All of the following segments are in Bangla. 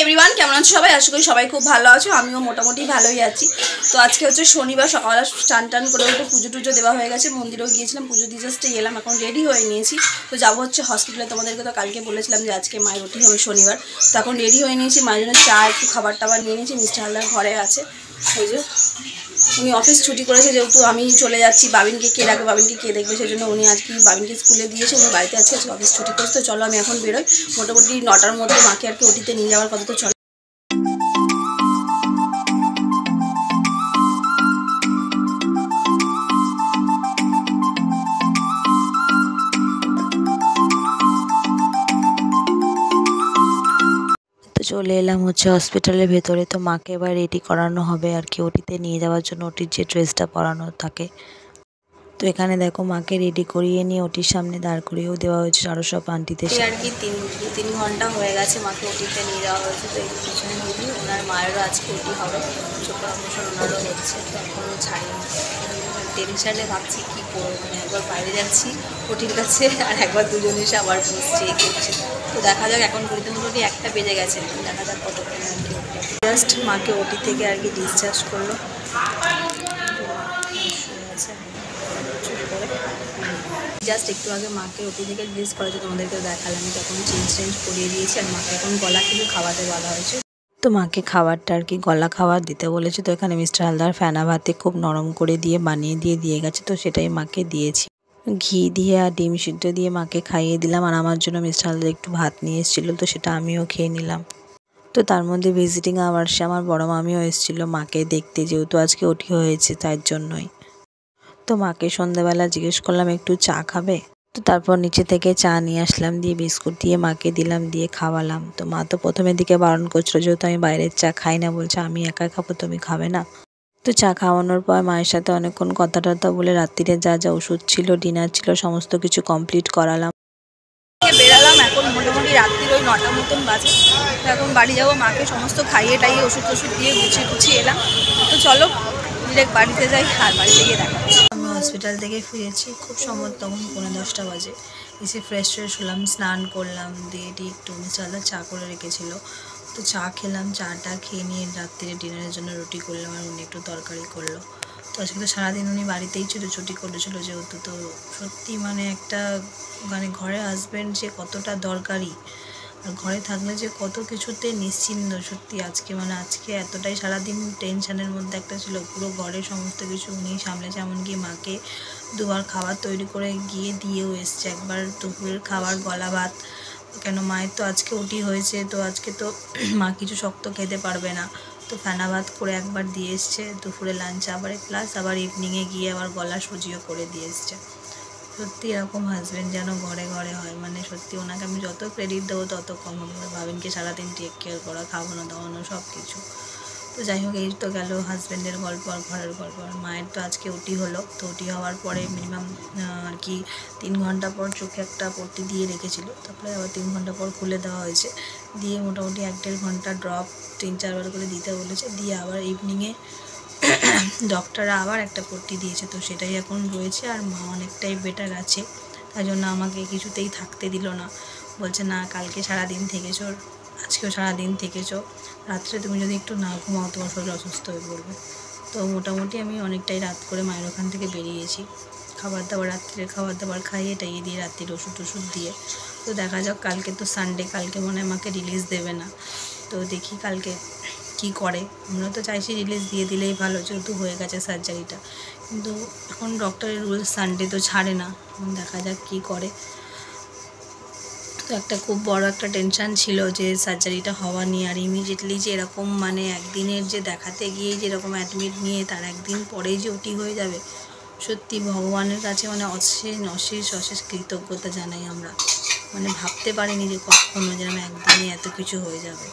এভরিওয়ান, কেমন আছো সবাই? আশা করি সবাই খুব ভালো আছো। আমিও মোটামুটি ভালোই আছি। তো আজকে হচ্ছে শনিবার, সকালে স্নান টান করে উঠে পুজো টুজো দেওয়া হয়ে গেছে। মন্দিরেও গিয়েছিলাম, পুজো দিয়ে জাস্ট এলাম, এখন রেডি হয়ে নিয়েছি। তো যাবো হচ্ছে হসপিটালে। তোমাদেরকে তো কালকে বলেছিলাম যে আজকে মায়ের ওটি হবে শনিবার। তো এখন রেডি হয়ে নিয়েছি, মায়ের জন্য চা একটু খাবার টাবার নিয়ে নিয়েছি। মিস্টার হালদার ঘরে আছে, ওই যে উনি অফিস ছুটি করেছে, যেহেতু আমি চলে যাচ্ছি। বাবিনকে কে রাখবে, বাবিনকে কে দেখবে, সেই জন্য উনি আজকে বাবিনকে স্কুলে দিয়েছে, উনি বাড়িতে আছে, আজকে অফিস ছুটি করেছে। তো চলো আমি এখন বেরোই, মোটামুটি 9টার মধ্যে মাকে আর কি ওটিতে নিয়ে যাওয়ার কথা। তো চলো। তো চলে এলাম হচ্ছে হসপিটালের ভেতরে। তো মাকে এবার রেডি করানো হবে আর কি ওটিতে নিয়ে যাওয়ার জন্য, ওটির যে ড্রেসটা পরানো থাকে। তো এখানে দেখো মাকে রেডি করিয়ে নিয়ে ওটির সামনে দাঁড় করিয়েও দেওয়া হয়েছে সব আন্টিদের আর কি 3 ঘন্টা হয়ে গেছে মাকে ওটিতে নিয়ে যাওয়া হয়েছে। তো এই পিছনে রুগী, ওনার মায়েরও আজকে ওটি হবে, চোখের অপারেশন ওনারও হচ্ছে। তো এখনও ছাড়িনি, টেনশানে ভাবছি কী করবো। মানে একবার বাইরে যাচ্ছি ওটির কাছে, আর একবার দুজনে এসে আবার বসছে, এই করছে। তো দেখা যাক, এখন মোটামুটি 1টা বেজে গেছে, দেখা যাক কতক্ষণ আর কি। জাস্ট মাকে ওটি থেকে আর কি ডিসচার্জ করলো। জাস্ট একটু আগে মাকে ওটি থেকে রিলিজ করেছে, তোমাদেরকে দেখালাম। আমি তখন চেঞ্জ করিয়ে দিয়েছি, আর মাকে এখন গলা কিছু খাওয়াতে বলা হয়েছে। তো মাকে খাবারটা আর কি গলা খাবার দিতে বলেছে। তো এখানে মিস্টার হালদার ফেনা ভাতে খুব নরম করে দিয়ে বানিয়ে দিয়ে গেছে। তো সেটাই মাকে দিয়েছি, ঘি দিয়ে আর ডিম সিদ্ধ দিয়ে মাকে খাইয়ে দিলাম। আর আমার জন্য মিস্টার হালদার একটু ভাত নিয়ে এসেছিলো, তো সেটা আমিও খেয়ে নিলাম। তো তার মধ্যে ভিজিটিং আওয়ার্সে আমার বড় মামিও এসেছিলো মাকে দেখতে, যেহেতু আজকে ওটি হয়েছে তার জন্যই। তো মাকে সন্ধ্যাবেলা জিজ্ঞেস করলাম একটু চা খাবে। তো তারপর নিচে থেকে চা নিয়ে আসলাম, দিয়ে বিস্কুট দিয়ে মাকে দিলাম, দিয়ে খাওয়ালাম। তো মা তো প্রথমের দিকে বারণ করছিল, যেহেতু আমি বাইরের চা খাই না, বলছে আমি একা খাবো, তুমি খাবে না। তো চা খাওয়ানোর পর মায়ের সাথে অনেকক্ষণ কথা টথা বলে রাত্রিরে যা যা ওষুধ ছিল, ডিনার ছিল, সমস্ত কিছু কমপ্লিট করালাম। বেরালাম, এখন মোটামুটি রাত্রির ওই 9টা মতন বাজে। তো এখন বাড়ি যাবো, মাকে সমস্ত খাইয়ে টাইয়ে ওষুধ দিয়ে গুছিয়ে এলাম। তো চলো ডিরেক্ট বাড়িতে যাই, আর বাড়িতে গিয়ে দেখা। আমি হসপিটাল থেকে ফিরেছি খুব সম্ভবত তখন 9:30 বাজে। এসে ফ্রেশ হলাম, স্নান করলাম, দিয়ে একটু চালা চা করে রেখেছিল, তো চা খেলাম। চাটা খেয়ে নিয়ে রাত্রিরে ডিনারের জন্য রুটি করলাম, আর উনি একটু তরকারি করলো। তো আজকে তো সারাদিন উনি বাড়িতেই ছিল, ছুটি করেছিল যেহেতু। তো সত্যি মানে একটা মানে ঘরে হাজব্যান্ড যে কতটা দরকারি, আর ঘরে থাকলে যে কত কিছুতে নিশ্চিন্ত। সত্যি আজকে এতটাই সারাদিন টেনশানের মধ্যে একটা ছিল। পুরো ঘরের সমস্ত কিছু উনি সামলেছে, এমনকি মাকে 2বার খাবার তৈরি করে গিয়ে দিয়েও এসছে। একবার দুপুরের খাবার গলা ভাত, কেন মায়ের তো আজকে ওটি হয়েছে, তো আজকে তো মা কিছু শক্ত খেতে পারবে না। তো ফেনা ভাত করে একবার দিয়ে এসছে, দুপুরে লাঞ্চ আবার, প্লাস আবার ইভিনিংয়ে গিয়ে আবার গলা সুজিও করে দিয়ে এসছে। সত্যি এরকম হাজব্যান্ড যেন ঘরে ঘরে হয়, মানে সত্যি ওনাকে আমি যত ক্রেডিট দেবো তত কম হবে। ভাবিনকে সারাদিন টেক কেয়ার করা, খাওয়ানো দাওয়ানো সব কিছু। তো যাই হোক, এই তো গেল হাজব্যান্ডের গল্প আর ঘরের গল্প। আর মায়ের তো আজকে ওটি হলো। তো ওটি হওয়ার পরে মিনিমাম আর কি 3 ঘন্টা পর চোখে একটা পট্টি দিয়ে রেখেছিল, তারপরে আবার 3 ঘন্টা পর খুলে দেওয়া হয়েছে। দিয়ে মোটামুটি 1-1.5 ঘন্টা ড্রপ 3-4 বার করে দিতে বলেছে। দিয়ে আবার ইভিনিংয়ে ডক্টররা আবার একটা পট্টি দিয়েছে, তো সেটাই এখন রয়েছে। আর মা অনেকটাই বেটার আছে, তাই জন্য আমাকে কিছুতেই থাকতে দিল না। বলছে না, কালকে সারাদিন থেকেছো, আজকেও সারাদিন থেকেছো, রাত্রে তুমি যদি একটু না ঘুমাও তোমার শরীর অসুস্থ হয়ে পড়বে। তো মোটামুটি আমি অনেকটাই রাত করে মায়ের ওখান থেকে বেরিয়েছি, রাত্রে খাবার দাবার খাইয়ে টাইয়ে দিয়ে, রাত্রির ওষুধ দিয়ে। তো দেখা যাক, কালকে তো সানডে, কালকে মনে হয় আমাকে রিলিজ দেবে না। তো দেখি কালকে কি করে। আমরা তো চাইছি রিলিজ দিয়ে দিলেই ভালো, যেহেতু হয়ে গেছে সার্জারিটা। কিন্তু এখন ডক্টরের রুলস, সানডে তো ছাড়ে না, দেখা যাক কি করে। তো একটা খুব বড় একটা টেনশান ছিল যে সার্জারিটা হওয়া নিয়ে, আর ইমিডিয়েটলি যে এরকম মানে একদিনের যে দেখাতে গিয়ে যেরকম অ্যাডমিট নিয়ে তার একদিন পরেই যে ওটি হয়ে যাবে, সত্যি ভগবানের কাছে মানে অশেষ কৃতজ্ঞতা জানাই আমরা। মানে ভাবতে পারিনি যে কখনো যেন একদিনে এত কিছু হয়ে যাবে।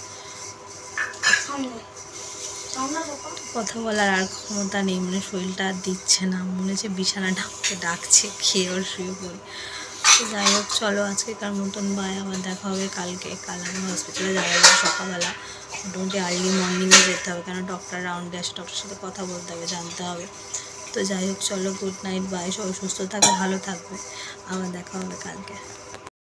কথা বলার আর ক্ষমতা নেই, মানে শরীরটা আর দিচ্ছে না, মনে হচ্ছে বিছানাটা আমাকে ডাকছে, খেয়ে ওর শুয়ে পড়ি। তো যাই হোক, চলো আজকেকার মতন বাই, আবার দেখা হবে কালকে। কাল আমি হসপিটালে যাওয়া হবে সকালবেলা, মোটামুটি আর্লি মর্নিংয়ে যেতে হবে, কেন ডক্টর রাউন্ডে আসে, ডক্টরের সাথে কথা বলতে হবে, জানতে হবে। তো যাই হোক, চলো, গুড নাইট, বাই। সবাই সুস্থ থাকবে, ভালো থাকবে, আবার দেখা হবে কালকে।